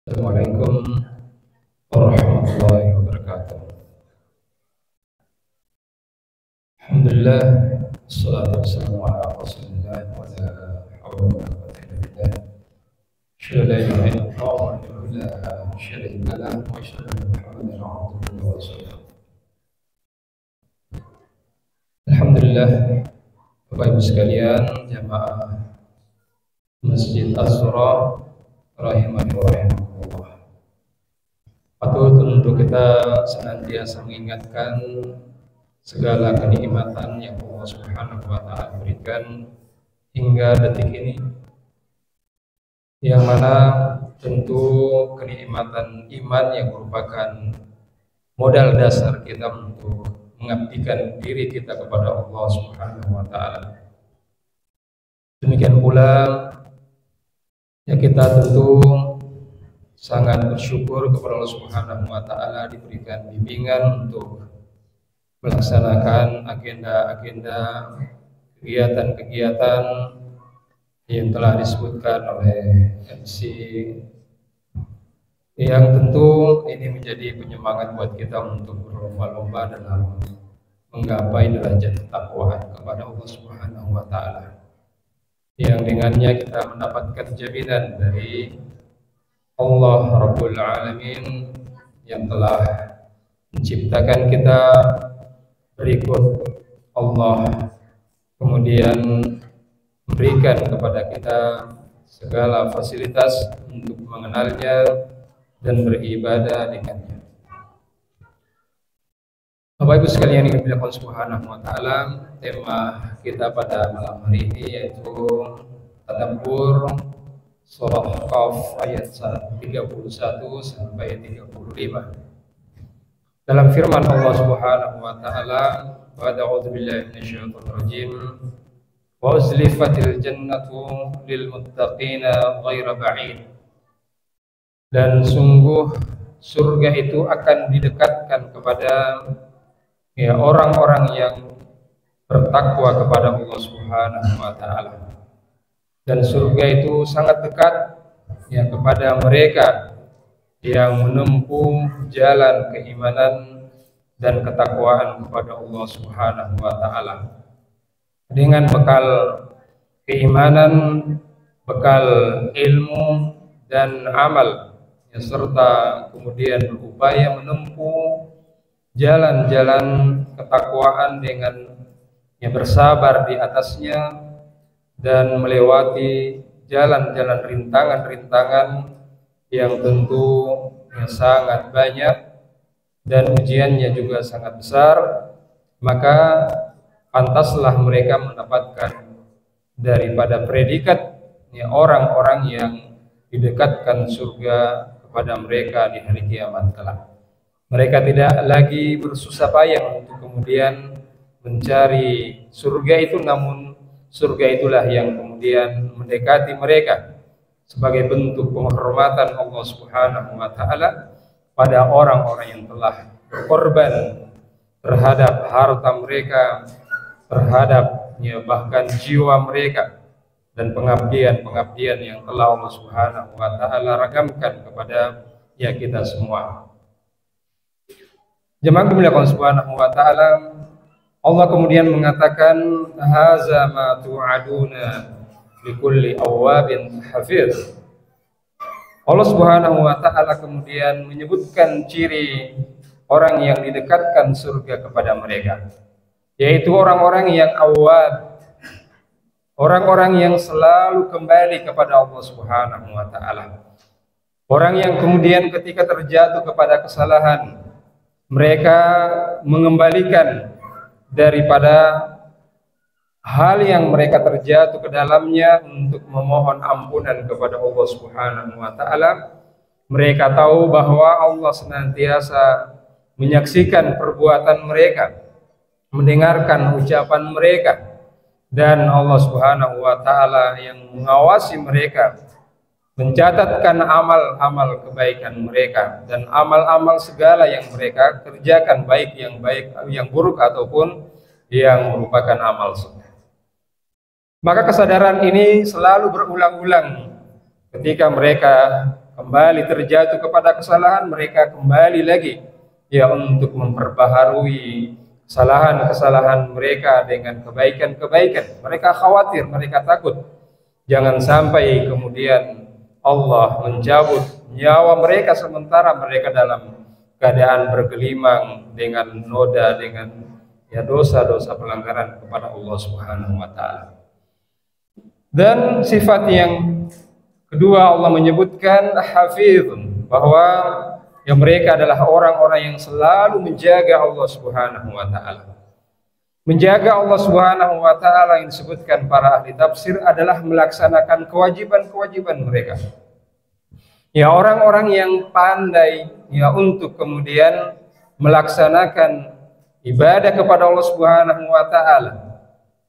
Assalamualaikum warahmatullahi wabarakatuh. Alhamdulillah, wassalatu wassalamu ala rasulillah wa ala hawla wa la quwwata illa billah. Asyhadu an la ilaha illallah wahdahu la syarika lah wa asyhadu anna Muhammadan abduhu wa rasuluh. Alhamdulillah, Bapak Ibu sekalian, jamaah Masjid Az-Zura rahimani wa rahimakumullah. Patut untuk kita senantiasa mengingatkan segala kenikmatan yang Allah Subhanahu wa taala berikan hingga detik ini, yang mana tentu kenikmatan iman yang merupakan modal dasar kita untuk mengabdikan diri kita kepada Allah Subhanahu wa taala. Demikian pula ya, kita tentu sangat bersyukur kepada Allah Subhanahu wa taala diberikan bimbingan untuk melaksanakan agenda-agenda kegiatan-kegiatan yang telah disebutkan oleh MC, yang tentu ini menjadi penyemangat buat kita untuk berlomba-lomba dalam menggapai derajat ketakwaan kepada Allah Subhanahu wa taala, yang dengannya kita mendapatkan jaminan dari Allah Rabbul Alamin yang telah menciptakan kita berikut Allah, kemudian memberikan kepada kita segala fasilitas untuk mengenalnya dan beribadah dengannya. Bapak Ibu sekalian yang dimuliakan Allah Subhanahu wa taala, tema kita pada malam hari ini yaitu tadabbur surah Qaf ayat 31 sampai 35. Dalam firman Allah Subhanahu wa taala, wa a'udzu billahi minasyaitonir rajim, wa uzlifatil jannatu lil muttaqina ghaira ba'id. Dan sungguh surga itu akan didekatkan kepada ya orang-orang yang bertakwa kepada Allah Subhanahu wa taala. Dan surga itu sangat dekat ya kepada mereka yang menempuh jalan keimanan dan ketakwaan kepada Allah Subhanahu wa taala. Dengan bekal keimanan, bekal ilmu dan amal, ya, serta kemudian berupaya menempuh jalan-jalan ketakwaan dengan ya bersabar di atasnya dan melewati jalan-jalan rintangan-rintangan yang tentu ya sangat banyak dan ujiannya juga sangat besar, maka pantaslah mereka mendapatkan daripada predikat ya orang-orang yang didekatkan surga kepada mereka di hari kiamat kelak. Mereka tidak lagi bersusah payah untuk kemudian mencari surga itu, namun surga itulah yang kemudian mendekati mereka sebagai bentuk penghormatan Allah Subhanahu wa taala pada orang-orang yang telah berkorban terhadap harta mereka, terhadap ya bahkan jiwa mereka, dan pengabdian-pengabdian yang telah Allah Subhanahu wa taala ragamkan kepada ya kita semua. Jemaah dimuliakan Allah Subhanahu wa taala, Allah kemudian mengatakan haza ma tu'aduna likulli awwabin hafiz. Allah Subhanahu wa taala kemudian menyebutkan ciri orang yang didekatkan surga kepada mereka, yaitu orang-orang yang awwab, orang-orang yang selalu kembali kepada Allah Subhanahu wa taala. Orang yang kemudian ketika terjatuh kepada kesalahan, mereka mengembalikan daripada hal yang mereka terjatuh ke dalamnya untuk memohon ampunan kepada Allah Subhanahu wa taala. Mereka tahu bahwa Allah senantiasa menyaksikan perbuatan mereka, mendengarkan ucapan mereka, dan Allah Subhanahu wa taala yang mengawasi mereka, mencatatkan amal-amal kebaikan mereka dan amal-amal segala yang mereka kerjakan, baik, yang buruk ataupun yang merupakan amal sunnah. Maka kesadaran ini selalu berulang-ulang ketika mereka kembali terjatuh kepada kesalahan, mereka kembali lagi ya untuk memperbaharui kesalahan-kesalahan mereka dengan kebaikan-kebaikan. Mereka khawatir, mereka takut jangan sampai kemudian Allah mencabut nyawa mereka sementara mereka dalam keadaan bergelimang dengan noda, dengan ya dosa-dosa pelanggaran kepada Allah Subhanahu wa taala. Dan sifat yang kedua, Allah menyebutkan hafizun, bahwa ya mereka adalah orang-orang yang selalu menjaga Allah Subhanahu wa taala. Menjaga Allah Subhanahu wa taala yang disebutkan para ahli tafsir adalah melaksanakan kewajiban-kewajiban mereka. Ya, orang-orang yang pandai ya untuk kemudian melaksanakan ibadah kepada Allah Subhanahu wa taala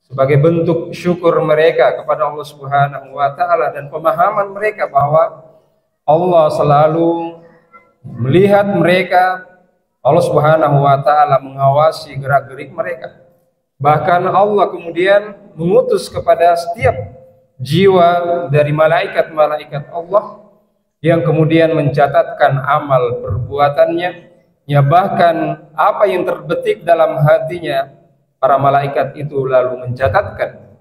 sebagai bentuk syukur mereka kepada Allah Subhanahu wa taala dan pemahaman mereka bahwa Allah selalu melihat mereka, Allah Subhanahu wa taala mengawasi gerak-gerik mereka. Bahkan Allah kemudian mengutus kepada setiap jiwa dari malaikat-malaikat Allah yang kemudian mencatatkan amal perbuatannya, ya bahkan apa yang terbetik dalam hatinya, para malaikat itu lalu mencatatkan,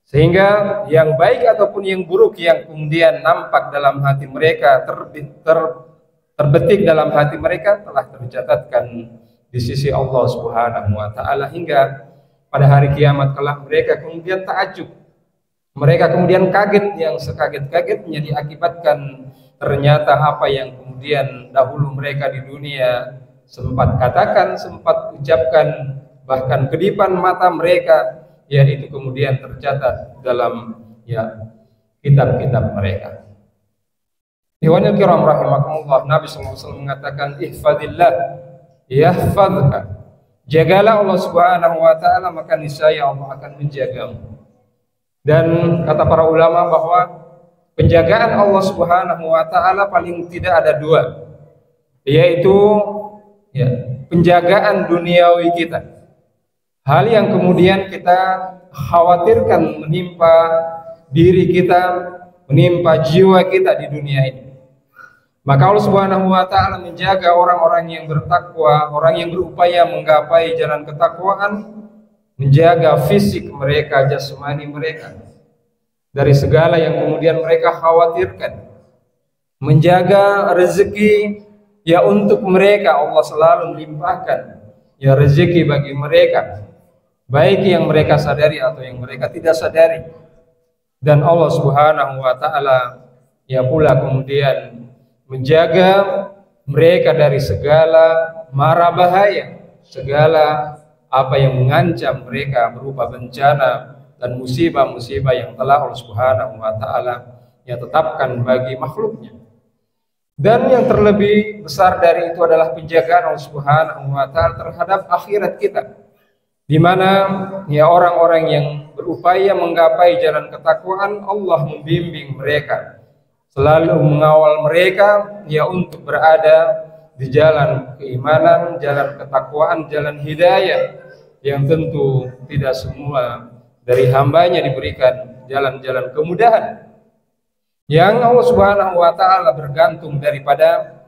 sehingga yang baik ataupun yang buruk yang kemudian nampak dalam hati mereka, terbetik dalam hati mereka, telah tercatatkan di sisi Allah Subhanahu wa taala, hingga pada hari kiamat kelak mereka kemudian takjub, mereka kemudian kaget, yang sekaget-kagetnya diakibatkan ternyata apa yang kemudian dahulu mereka di dunia sempat katakan, sempat ucapkan, bahkan kedipan mata mereka, ya itu kemudian tercatat dalam ya kitab-kitab mereka. Ikhwanul kiram rahimakumullah, Nabi SAW mengatakan ihfadillah yahfadka, jagalah Allah Subhanahu wa taala maka niscaya Allah akan menjagamu. Dan kata para ulama bahwa penjagaan Allah Subhanahu wa taala paling tidak ada dua, yaitu ya penjagaan duniawi kita, hal yang kemudian kita khawatirkan menimpa diri kita, menimpa jiwa kita di dunia ini. Maka Allah Subhanahu wa taala menjaga orang-orang yang bertakwa, orang yang berupaya menggapai jalan ketakwaan, menjaga fisik mereka, jasmani mereka dari segala yang kemudian mereka khawatirkan. Menjaga rezeki ya untuk mereka, Allah selalu melimpahkan ya rezeki bagi mereka, baik yang mereka sadari atau yang mereka tidak sadari. Dan Allah Subhanahu wa taala ya pula kemudian menjaga mereka dari segala mara bahaya, segala apa yang mengancam mereka berupa bencana dan musibah-musibah yang telah Allah Subhanahu wa taala yang tetapkan bagi makhluknya. Dan yang terlebih besar dari itu adalah penjagaan Allah Subhanahu wa taala terhadap akhirat kita, di mana ya orang-orang yang berupaya menggapai jalan ketakwaan, Allah membimbing mereka, selalu mengawal mereka ya untuk berada di jalan keimanan, jalan ketakwaan, jalan hidayah, yang tentu tidak semua dari hambanya diberikan jalan-jalan kemudahan, yang Allah Subhanahu wa taala bergantung daripada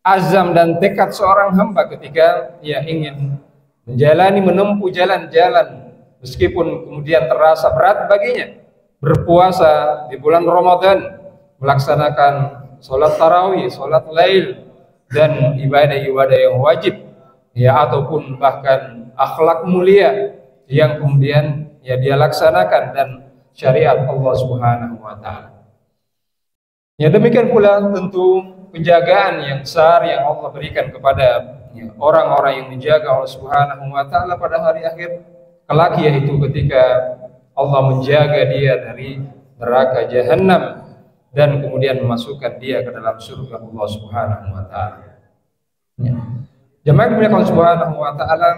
azam dan tekad seorang hamba ketika ia ingin menempuh jalan-jalan meskipun kemudian terasa berat baginya. Berpuasa di bulan Ramadan, melaksanakan sholat tarawih, sholat lail, dan ibadah-ibadah yang wajib ya ataupun bahkan akhlak mulia yang kemudian ya dia laksanakan dan syariat Allah Subhanahu wa taala. Ya demikian pula tentu penjagaan yang besar yang Allah berikan kepada orang-orang yang menjaga Allah Subhanahu wa taala pada hari akhir kelak, yaitu ketika Allah menjaga dia dari neraka jahanam dan kemudian memasukkan dia ke dalam surga Allah Subhanahu wa taala. Ya. Jemaah dimuliakan Allah Subhanahu wa taala,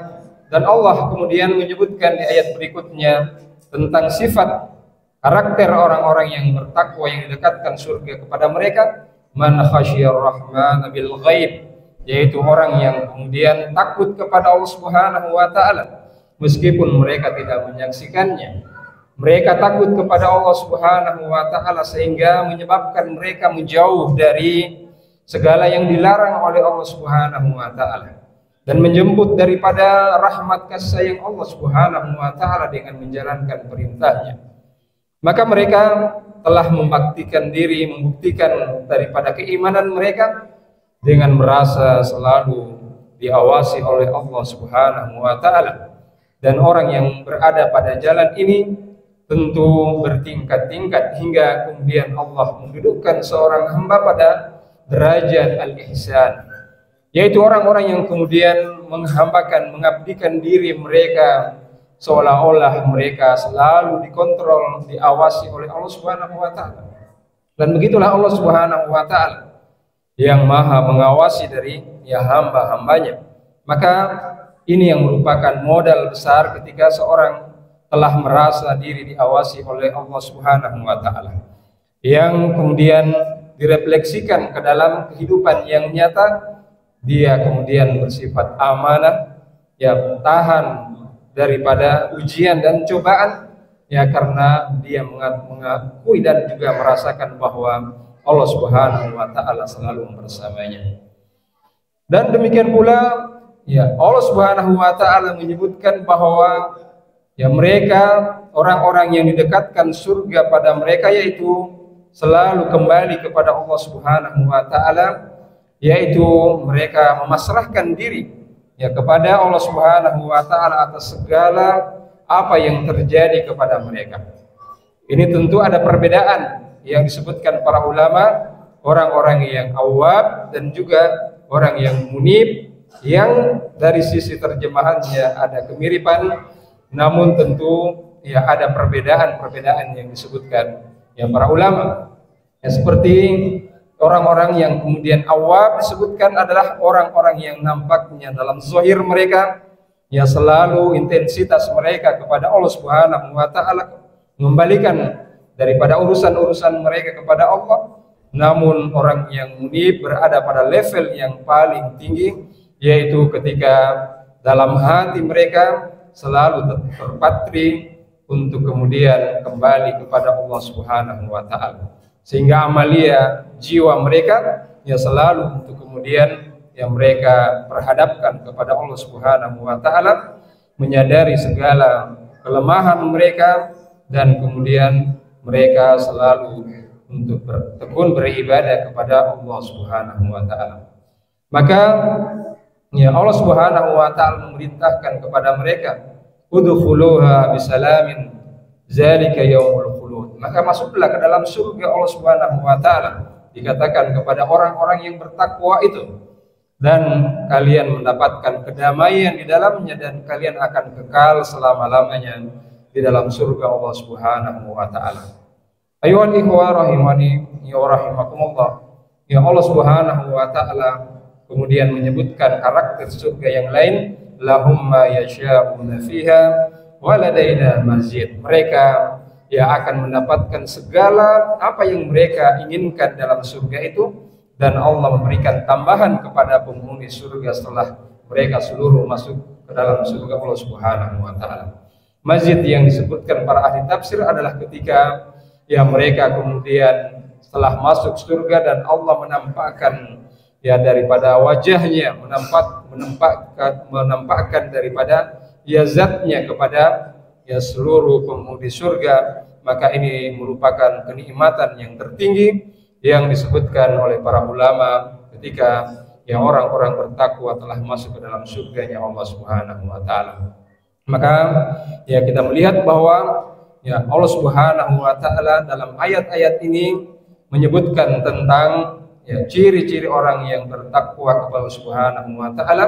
dan Allah kemudian menyebutkan di ayat berikutnya tentang sifat karakter orang-orang yang bertakwa yang didekatkan surga kepada mereka, man khasyiyar rahman bil ghaib, yaitu orang yang kemudian takut kepada Allah Subhanahu wa taala meskipun mereka tidak menyaksikannya. Mereka takut kepada Allah Subhanahu wa taala sehingga menyebabkan mereka menjauh dari segala yang dilarang oleh Allah Subhanahu wa taala dan menjemput daripada rahmat kasih sayang Allah Subhanahu wa taala dengan menjalankan perintahnya. Maka mereka telah membuktikan daripada keimanan mereka dengan merasa selalu diawasi oleh Allah Subhanahu wa taala. Dan orang yang berada pada jalan ini tentu bertingkat-tingkat hingga kemudian Allah mendudukkan seorang hamba pada derajat al-ihsan, yaitu orang-orang yang kemudian mengabdikan diri mereka seolah-olah mereka selalu dikontrol, diawasi oleh Allah Subhanahu wa taala. Dan begitulah Allah Subhanahu wa taala yang maha mengawasi dari hamba-hambanya. Maka ini yang merupakan modal besar ketika seorang telah merasa diri diawasi oleh Allah Subhanahu wa taala, yang kemudian direfleksikan ke dalam kehidupan yang nyata. Dia kemudian bersifat amanah, tahan daripada ujian dan cobaan, karena dia mengakui dan juga merasakan bahwa Allah Subhanahu wa taala selalu bersamanya. Dan demikian pula Allah Subhanahu wa taala menyebutkan bahwa mereka orang-orang yang didekatkan surga pada mereka, yaitu selalu kembali kepada Allah Subhanahu wa taala, yaitu mereka memasrahkan diri kepada Allah Subhanahu wa taala atas segala apa yang terjadi kepada mereka. Ini tentu ada perbedaan yang disebutkan para ulama, orang-orang yang awab dan juga orang yang munib, yang dari sisi terjemahannya ada kemiripan, namun tentu ada perbedaan yang disebutkan para ulama. Seperti orang-orang yang kemudian awam disebutkan adalah orang-orang yang nampaknya dalam zahir mereka selalu intensitas mereka kepada Allah Subhanahu wa taala, mengembalikan daripada urusan-urusan mereka kepada Allah. Namun orang yang munib berada pada level yang paling tinggi, yaitu ketika dalam hati mereka selalu terpatri untuk kemudian kembali kepada Allah Subhanahu wa taala, sehingga amalia jiwa mereka selalu untuk kemudian mereka perhadapkan kepada Allah Subhanahu wa taala, menyadari segala kelemahan mereka, dan kemudian mereka selalu untuk bertekun beribadah kepada Allah Subhanahu wa taala. Maka Allah Subhanahu wa taala memerintahkan kepada mereka, udkhuluha bisalamin zalika yaumul khulud. Maka masuklah ke dalam surga Allah Subhanahu wa taala, dikatakan kepada orang-orang yang bertakwa itu, dan kalian mendapatkan kedamaian di dalamnya, dan kalian akan kekal selama-lamanya di dalam surga Allah Subhanahu wa taala. Ayuhal ikhwah rahimani wa rahimakumullah. Allah Subhanahu wa taala kemudian menyebutkan karakter surga yang lain, lahum ma yasha'una fiha wa ladaina mazid. Mereka akan mendapatkan segala apa yang mereka inginkan dalam surga itu, dan Allah memberikan tambahan kepada penghuni surga setelah mereka seluruh masuk ke dalam surga Allah Subhanahu wa taala. Mazid yang disebutkan para ahli tafsir adalah ketika mereka kemudian setelah masuk surga dan Allah menampakkan daripada wajahnya, menampakkan daripada zatnya kepada seluruh penghuni surga. Maka ini merupakan kenikmatan yang tertinggi yang disebutkan oleh para ulama ketika orang-orang bertakwa telah masuk ke dalam surganya Allah Subhanahu wa taala. Maka kita melihat bahwa Allah Subhanahu wa taala dalam ayat-ayat ini menyebutkan tentang ciri-ciri orang yang bertakwa kepada Allah Subhanahu wa taala,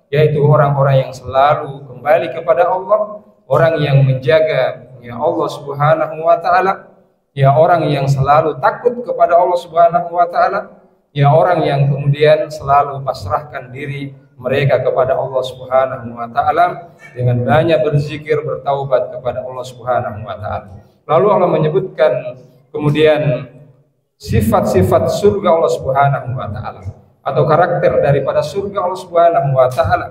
yaitu orang-orang yang selalu kembali kepada Allah, orang yang menjaga Allah Subhanahu wa taala, orang yang selalu takut kepada Allah Subhanahu wa taala, orang yang kemudian selalu pasrahkan diri mereka kepada Allah Subhanahu wa taala dengan banyak berzikir, bertaubat kepada Allah Subhanahu wa taala. Lalu Allah menyebutkan kemudian sifat-sifat surga Allah Subhanahu wa taala atau karakter daripada surga Allah Subhanahu wa taala.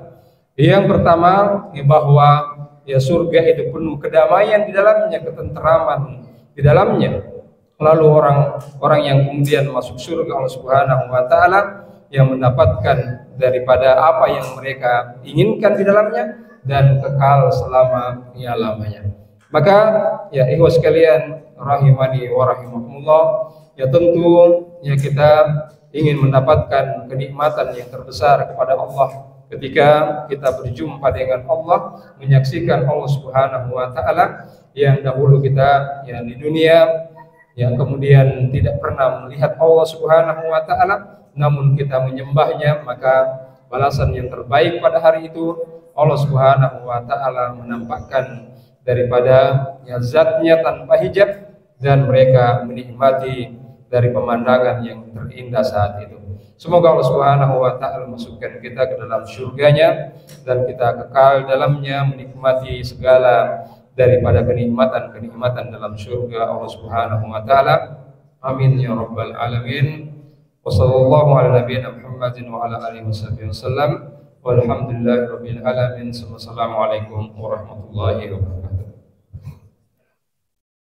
Yang pertama bahwa ya surga itu penuh kedamaian di dalamnya, ketenteraman di dalamnya. Lalu orang-orang yang kemudian masuk surga Allah Subhanahu wa taala yang mendapatkan daripada apa yang mereka inginkan di dalamnya dan kekal selama-lamanya. Maka ya ikhwas sekalian rahimani wa rahimakumullah, ya tentu ya kita ingin mendapatkan kenikmatan yang terbesar kepada Allah ketika kita berjumpa dengan Allah, menyaksikan Allah Subhanahu wa taala yang dahulu kita ya di dunia yang kemudian tidak pernah melihat Allah Subhanahu wa taala, namun kita menyembahnya, maka balasan yang terbaik pada hari itu Allah Subhanahu wa taala menampakkan daripada ya zatnya tanpa hijab, dan mereka menikmati dari pemandangan yang terindah saat itu. Semoga Allah Subhanahu wa taala masukkan kita ke dalam surganya dan kita kekal dalamnya, menikmati segala daripada kenikmatan-kenikmatan dalam surga Allah Subhanahu wa taala. Amin ya rabbal alamin. Wassallallahu ala nabiyina Muhammadin wa ala alihi wasallam. Walhamdulillahirabbil alamin. Wassalamualaikum warahmatullahi wabarakatuh.